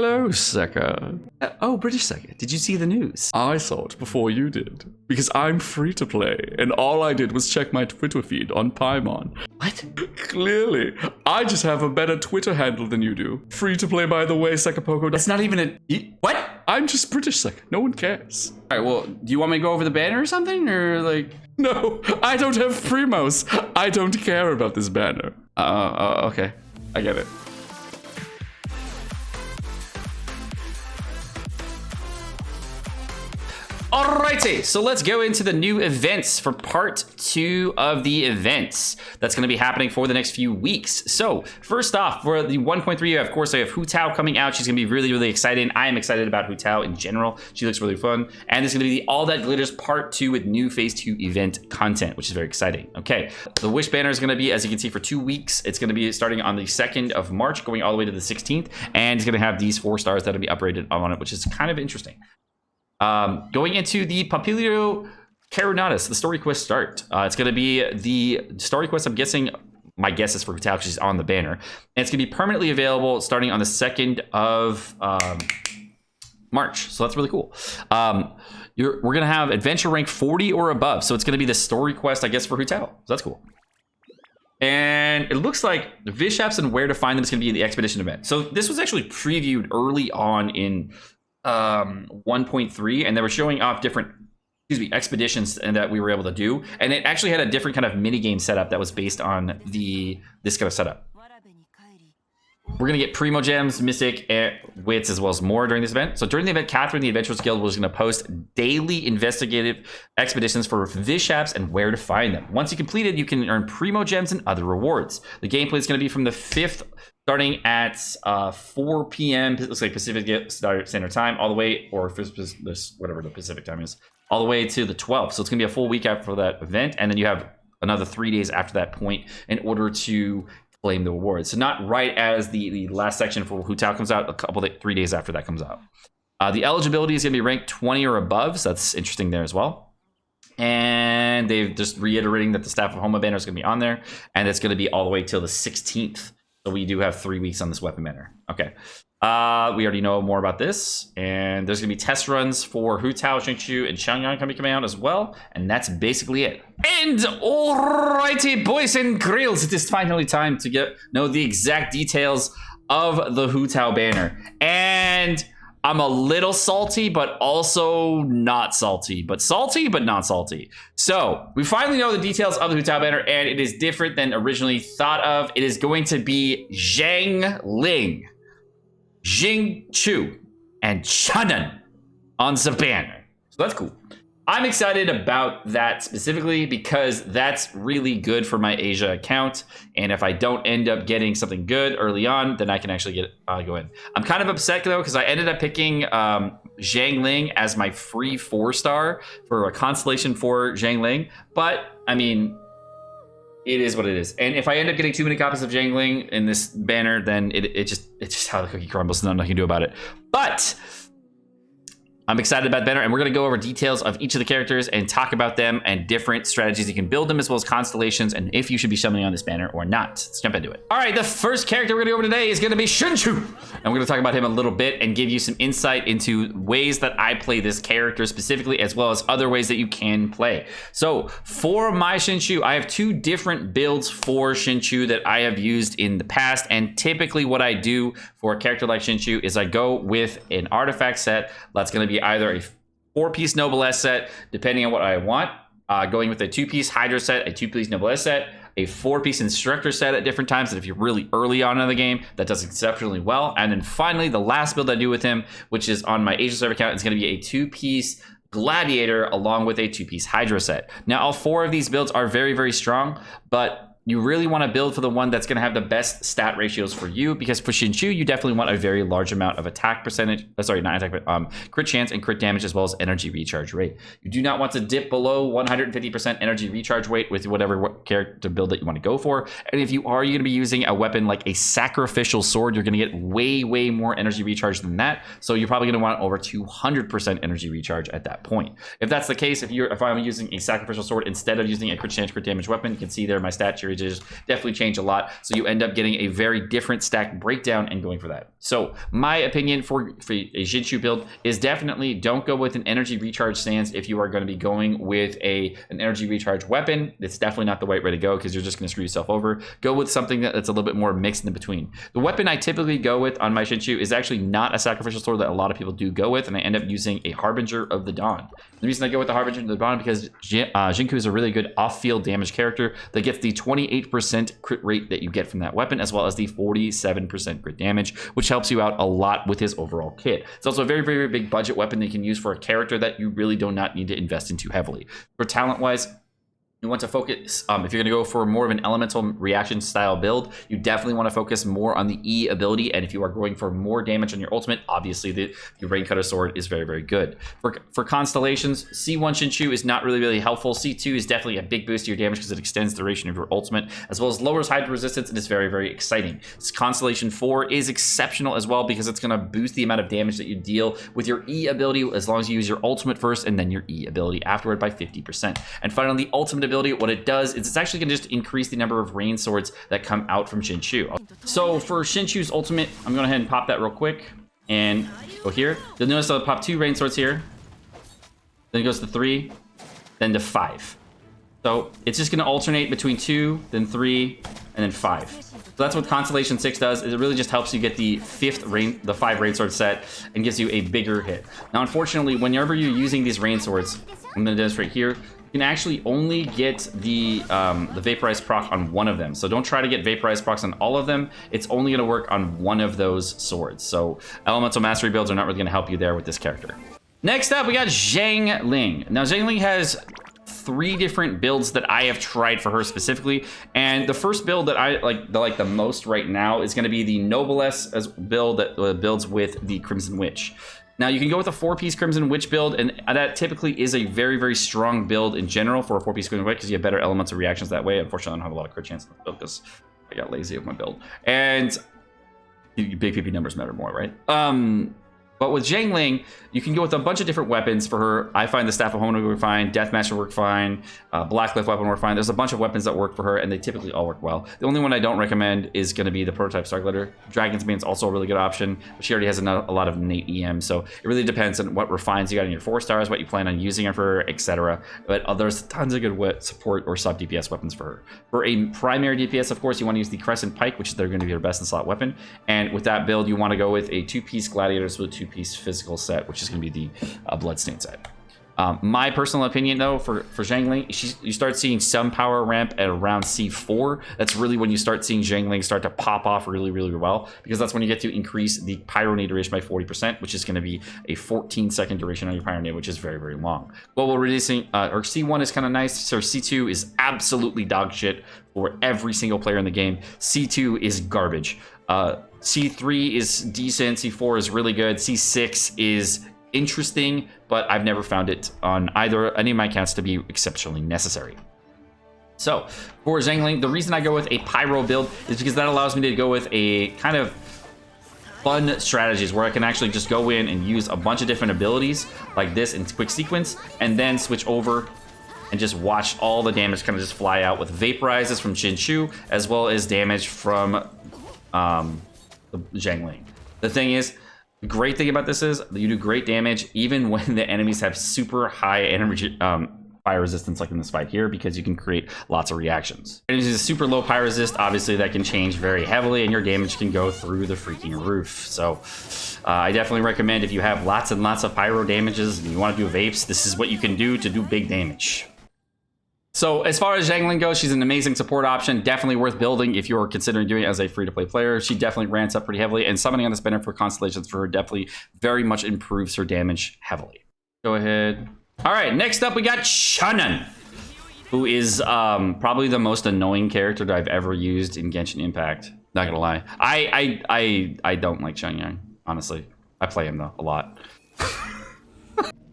Hello, Seka. Oh, British Seka, did you see the news? I saw it before you did, because I'm free to play, and all I did was check my Twitter feed on Paimon. What? Clearly, I just have a better Twitter handle than you do. Free to play, by the way, Sekapoko. That's not even a... What? I'm just British Seka. No one cares. All right, well, do you want me to go over the banner or something, or like... No, I don't have Primos. I don't care about this banner. Okay. I get it. Alrighty, so let's go into the new events for part 2 of the events that's going to be happening for the next few weeks. So first off, for the 1.3, of course, I have Hu Tao coming out. She's going to be really, really exciting. I am excited about Hu Tao in general. She looks really fun. And this is going to be the All That Glitters part 2 with new phase 2 event content, which is very exciting. Okay, the Wish banner is going to be, as you can see, for 2 weeks. It's going to be starting on the 2nd of March, going all the way to the 16th. And it's going to have these 4 stars that'll be upgraded on it, which is kind of interesting. Going into the Papilio Caronatus, the story quest start. It's going to be the story quest, I'm guessing, my guess is for Hu Tao because she's on the banner. And it's going to be permanently available starting on the 2nd of March. So that's really cool. We're going to have adventure rank 40 or above. So it's going to be the story quest, I guess, for Hu Tao. So that's cool. And it looks like the Vishaps and where to find them is going to be in the expedition event. So this was actually previewed early on in 1.3, and they were showing off different expeditions and that we were able to do, and it actually had a different kind of mini game setup that was based on this kind of setup. We're gonna get Primo Gems, Mystic, Wits, as well as more during this event. So during the event, Catherine, the Adventurers Guild, was gonna post daily investigative expeditions for Vishaps and where to find them. Once you complete it, you can earn Primo Gems and other rewards. The gameplay is gonna be from the 5th, starting at 4 p.m. It looks like Pacific Standard Time, all the way, or whatever the Pacific time is, all the way to the 12th. So it's gonna be a full week after that event, and then you have another 3 days after that point in order to claim the rewards. So not right as the last section for Hu Tao comes out, 3 days after that comes out. The eligibility is gonna be ranked 20 or above, so that's interesting there as well. And they've just reiterating that the Staff of Homa banner is gonna be on there, and it's gonna be all the way till the 16th. So we do have 3 weeks on this weapon banner. Okay. We already know more about this. And there's going to be test runs for Hu Tao, Xingqiu, and Chongyun coming out as well. And that's basically it. And alrighty, boys and girls, it is finally time to know the exact details of the Hu Tao banner. And I'm a little salty, but also not salty. But salty, but not salty. So, we finally know the details of the Hu Tao banner, and it is different than originally thought of. It is going to be Xiangling, Xingqiu, and Chongyun on the banner. So that's cool. I'm excited about that specifically because that's really good for my Asia account. And if I don't end up getting something good early on, then I can actually go in. I'm kind of upset though, because I ended up picking Xiangling as my free 4-star for a constellation for Xiangling. But I mean, it is what it is. And if I end up getting too many copies of Xiangling in this banner, then it's just how the cookie crumbles. Nothing I can do about it. But I'm excited about banner, and we're going to go over details of each of the characters and talk about them and different strategies you can build them, as well as constellations, and if you should be summoning on this banner or not. Let's jump into it. All right, the first character we're going to go over today is going to be Xingqiu, and we're going to talk about him a little bit and give you some insight into ways that I play this character specifically, as well as other ways that you can play. So for my Xingqiu, I have 2 different builds for Xingqiu that I have used in the past, and typically what I do for a character like Xingqiu is I go with an artifact set that's going to be either a 4-piece Noblesse set, depending on what I want, going with a 2-piece Hydra set, a 2-piece Noblesse set, a 4-piece Instructor set at different times, that if you're really early on in the game, that does exceptionally well. And then finally, the last build I do with him, which is on my Asia server account, is going to be a 2-piece Gladiator along with a 2-piece Hydra set. Now, all 4 of these builds are very, very strong, but you really want to build for the one that's going to have the best stat ratios for you, because for Xingqiu, you definitely want a very large amount of attack percentage, not attack, but crit chance and crit damage, as well as energy recharge rate. You do not want to dip below 150% energy recharge rate with whatever character build that you want to go for. And if you are going to be using a weapon like a sacrificial sword, you're going to get way, way more energy recharge than that. So you're probably going to want over 200% energy recharge at that point. If that's the case, if I'm using a sacrificial sword instead of using a crit chance, crit damage weapon, you can see there my stat here advantages definitely change a lot. So you end up getting a very different stack breakdown and going for that. So my opinion for a Xingqiu build is definitely don't go with an energy recharge stance if you are going to be going with an energy recharge weapon. It's definitely not the right way to go because you're just going to screw yourself over. Go with something that's a little bit more mixed in between. The weapon I typically go with on my Xingqiu is actually not a sacrificial sword that a lot of people do go with, and I end up using a Harbinger of the Dawn. The reason I go with the Harbinger of the Dawn because Xingqiu is a really good off-field damage character that gets the 28% crit rate that you get from that weapon, as well as the 47% crit damage, which helps you out a lot with his overall kit. It's also a very, very big budget weapon that you can use for a character that you really do not need to invest into heavily. For talent-wise, you want to focus, if you're going to go for more of an elemental reaction style build, you definitely want to focus more on the E ability. And if you are going for more damage on your ultimate, obviously the Raincutter Sword is very, very good. For constellations, C1 Xingqiu is not really helpful. C2 is definitely a big boost to your damage because it extends the duration of your ultimate, as well as lowers Hydra resistance, and it's very, very exciting. Constellation 4 is exceptional as well because it's going to boost the amount of damage that you deal with your E ability as long as you use your ultimate first and then your E ability afterward by 50%. And finally, the ultimate ability, what it does is it's actually going to just increase the number of rain swords that come out from Xingqiu. So for Xingqiu's ultimate, I'm going to go ahead and pop that real quick and go here. You'll notice I'll pop 2 rain swords here. Then it goes to 3, then to 5. So it's just going to alternate between 2, then 3, and then 5. So that's what Constellation 6 does. Is it really just helps you get the 5 rain sword set and gives you a bigger hit. Now, unfortunately, whenever you're using these rain swords, I'm going to demonstrate here. You can actually only get the vaporized proc on one of them. So don't try to get vaporized procs on all of them. It's only going to work on one of those swords. So elemental mastery builds are not really going to help you there with this character. Next up, we got Xiangling. Now, Xiangling has 3 different builds that I have tried for her specifically, and the first build that I like the most right now is going to be the Noblesse as build that builds with the Crimson Witch. Now, you can go with a 4-piece Crimson Witch build, and that typically is a very, very strong build in general for a 4-piece Crimson Witch because you have better elemental reactions that way. Unfortunately, I don't have a lot of crit chance in this build because I got lazy with my build. And big PP numbers matter more, right? But with Xiangling, you can go with a bunch of different weapons for her. I find the Staff of Hoenn would work fine, Deathmatch would work fine, Blackcliff weapon would work fine. There's a bunch of weapons that work for her, and they typically all work well. The only one I don't recommend is going to be the Prototype Starglitter. Dragon's Bane is also a really good option, but she already has a lot of innate EM, so it really depends on what refines you got in your 4 stars, what you plan on using her for, etc. But there's tons of good support or sub DPS weapons for her. For a primary DPS, of course, you want to use the Crescent Pike, which they're going to be your best in slot weapon. And with that build, you want to go with a 2-piece Gladiators with a 2-piece physical set, which is going to be the Bloodstained set. My personal opinion, though, for Xiangling, you start seeing some power ramp at around C4. That's really when you start seeing Xiangling start to pop off really, really well, because that's when you get to increase the Pyronade duration by 40%, which is going to be a 14-second duration on your Pyronade, which is very, very long. Well, we're reducing, or C1 is kind of nice, so C2 is absolutely dog shit for every single player in the game. C2 is garbage. C3 is decent, C4 is really good, C6 is interesting, but I've never found it on any of my accounts to be exceptionally necessary. So for Xiangling, the reason I go with a Pyro build is because that allows me to go with a kind of fun strategies where I can actually just go in and use a bunch of different abilities like this in quick sequence, and then switch over and just watch all the damage kind of just fly out with vaporizes from Xingqiu, as well as damage from the Xiangling. The thing is, the great thing about this is that you do great damage even when the enemies have super high energy fire resistance, like in this fight here, because you can create lots of reactions. And it's a super low pyro resist, obviously that can change very heavily, and your damage can go through the freaking roof. So I definitely recommend, if you have lots and lots of pyro damages and you want to do vapes, this is what you can do to do big damage. So as far as Xiangling goes, she's an amazing support option, definitely worth building if you're considering doing it as a free-to-play player. She definitely ramps up pretty heavily, and summoning on this banner for Constellations for her definitely very much improves her damage heavily. Go ahead. All right, next up we got Chongyun, who is probably the most annoying character that I've ever used in Genshin Impact. Not gonna lie, I don't like Chongyun, honestly. I play him though a lot.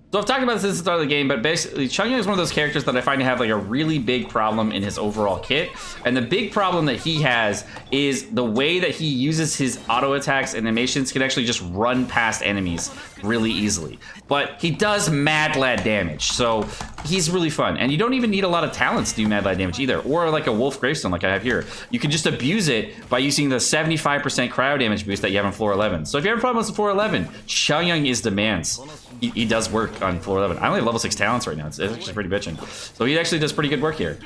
So I've talked about this since the start of the game, but basically Chongyun is one of those characters that I find to have like a really big problem in his overall kit. And the big problem that he has is the way that he uses his auto attacks and animations can actually just run past enemies really easily. But he does mad lad damage, so he's really fun. And you don't even need a lot of talents to do mad lad damage either, or like a wolf gravestone like I have here. You can just abuse it by using the 75% cryo damage boost that you have on floor 11. So if you have problems with floor 11, Chongyun is demands. He does work on floor 11. I only have level 6 talents right now. It's actually pretty bitchin'. So he actually does pretty good work here.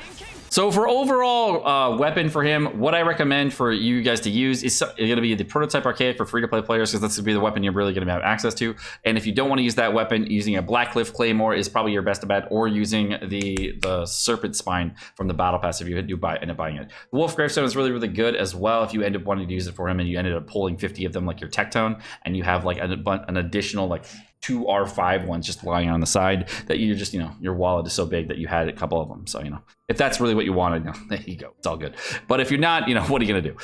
So for overall weapon for him, what I recommend for you guys to use is going to be the Prototype Archaic for free-to-play players, because that's going to be the weapon you're really going to have access to. And if you don't want to use that weapon, using a Blackcliff Claymore is probably your best bet, or using the Serpent Spine from the Battle Pass if you do end up buying it. The Wolf Gravestone is really, really good as well if you end up wanting to use it for him and you ended up pulling 50 of them like your Tectone, and you have like an additional like 2 R5 ones just lying on the side that you're just, your wallet is so big that you had a couple of them. So, if that's really what you wanted, there you go. It's all good. But if you're not, what are you going to do?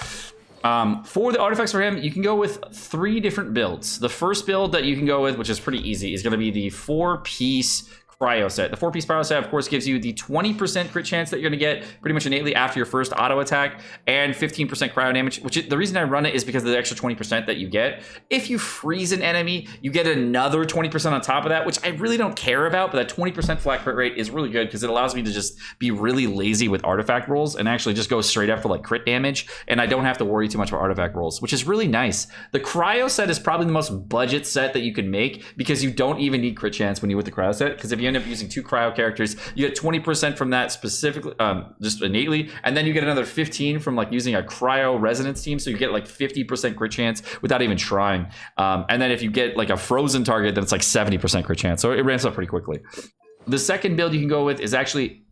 For the artifacts for him, you can go with 3 different builds. The first build that you can go with, which is pretty easy, is going to be the 4-piece cryo set. The 4-piece cryo set, of course, gives you the 20% crit chance that you're going to get pretty much innately after your first auto attack, and 15% cryo damage, the reason I run it is because of the extra 20% that you get. If you freeze an enemy, you get another 20% on top of that, which I really don't care about, but that 20% flat crit rate is really good because it allows me to just be really lazy with artifact rolls and actually just go straight up for like crit damage, and I don't have to worry too much about artifact rolls, which is really nice. The cryo set is probably the most budget set that you can make because you don't even need crit chance when you're with the cryo set, because if you end up using 2 cryo characters, you get 20% from that specifically, just innately, and then you get another 15 from like using a cryo resonance team, so you get like 50% crit chance without even trying. And then if you get like a frozen target, then it's like 70% crit chance, so it ramps up pretty quickly. The second build you can go with is actually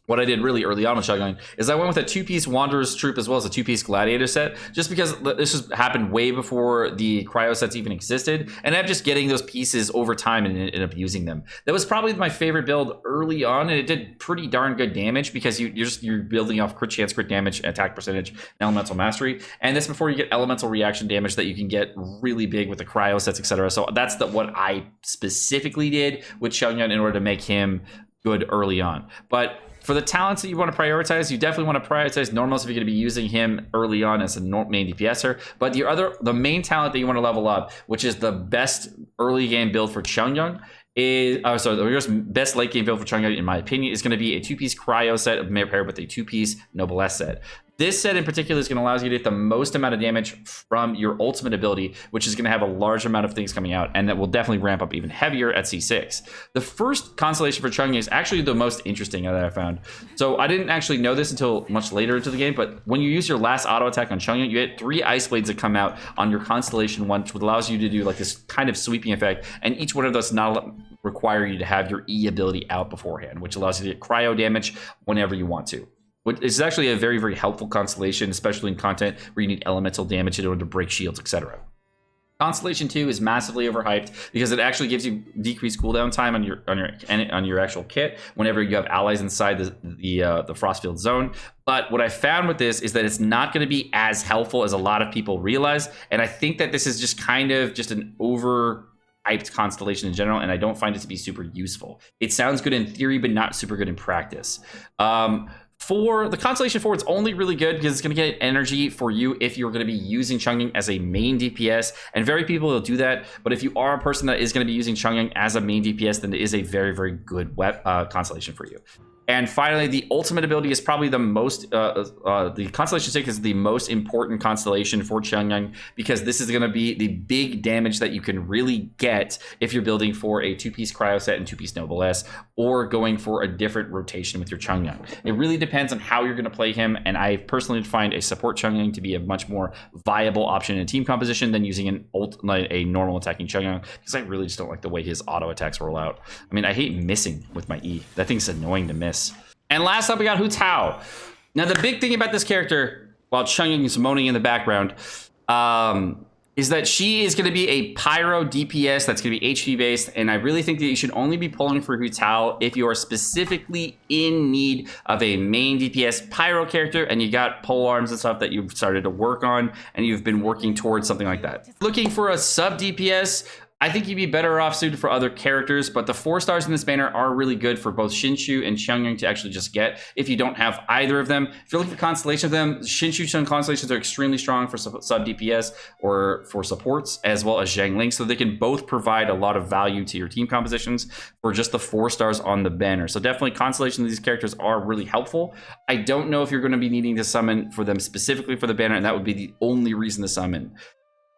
what I did really early on with Xiangling, is I went with a 2-piece Wanderer's Troop as well as a 2-piece Gladiator set, just because this has happened way before the cryo sets even existed, and I'm just getting those pieces over time and ended up using them. That was probably my favorite build early on, and it did pretty darn good damage because you're building off crit chance, crit damage, attack percentage, and elemental mastery, and this before you get elemental reaction damage that you can get really big with the cryo sets, etc. So that's what I specifically did with Xiangling in order to make him good early on. But for the talents that you want to prioritize, you definitely want to prioritize Normals if you're going to be using him early on as a main DPSer. But the main talent that you want to level up, which is the best early game build for Chongyun, the best late game build for Chongyun, in my opinion, is going to be a 2-piece cryo set paired with a 2-piece Noblesse set. This set in particular is going to allow you to get the most amount of damage from your ultimate ability, which is going to have a large amount of things coming out, and that will definitely ramp up even heavier at C6. The first constellation for Chongyun is actually the most interesting that I found. So I didn't actually know this until much later into the game, but when you use your last auto attack on Chongyun, you get 3 Ice Blades that come out on your constellation one, which allows you to do like this kind of sweeping effect, and each one of those not require you to have your E ability out beforehand, which allows you to get cryo damage whenever you want to. It's actually a very, very helpful constellation, especially in content where you need elemental damage in order to break shields, etc. Constellation 2 is massively overhyped because it actually gives you decreased cooldown time on your actual kit whenever you have allies inside the Frostfield zone. But what I found with this is that it's not going to be as helpful as a lot of people realize, and I think that this is just kind of just an overhyped constellation in general, and I don't find it to be super useful. It sounds good in theory, but not super good in practice. For the Constellation 4, it's only really good because it's going to get energy for you if you're going to be using Chongyun as a main DPS, and very people will do that. But if you are a person that is going to be using Chongyun as a main DPS, then it is a very, very good constellation for you. And finally, the ultimate ability is probably the most, the Constellation 6 is the most important constellation for Chongyun because this is going to be the big damage that you can really get if you're building for a 2-piece cryo set and 2-piece Noblesse, or going for a different rotation with your Chongyun. It really depends on how you're going to play him, and I personally find a support Chongyun to be a much more viable option in a team composition than using a normal attacking Chongyun, because I really just don't like the way his auto attacks roll out. I mean, I hate missing with my E. That thing's annoying to miss. And last up, we got Hu Tao. Now, the big thing about this character, while Chongyun is moaning in the background, is that she is going to be a pyro DPS that's going to be HP based, and I really think that you should only be pulling for Hu Tao if you are specifically in need of a main DPS pyro character and you got pole arms and stuff that you've started to work on and you've been working towards something like that. Looking for a sub DPS, I think you'd be better off suited for other characters, but the 4 stars in this banner are really good for both Xingqiu and Chongyun to actually just get if you don't have either of them. If you're looking for constellation of them, Xingqiu and constellations are extremely strong for sub DPS or for supports, as well as Xiangling, so they can both provide a lot of value to your team compositions for just the 4 stars on the banner. So definitely constellation of these characters are really helpful. I don't know if you're going to be needing to summon for them specifically for the banner, and that would be the only reason to summon.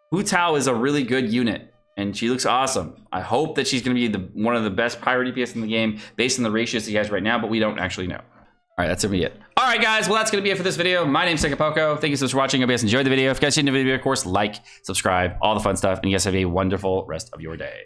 Hu Tao is a really good unit, and she looks awesome. I hope that she's going to be one of the best pyro DPS in the game based on the ratios he has right now, but we don't actually know. All right, that's going to be it. All right, guys, well, that's going to be it for this video. My name's Sekapoko. Thank you so much for watching. I hope you guys enjoyed the video. If you guys enjoyed the video, of course, like, subscribe, all the fun stuff, and you guys have a wonderful rest of your day.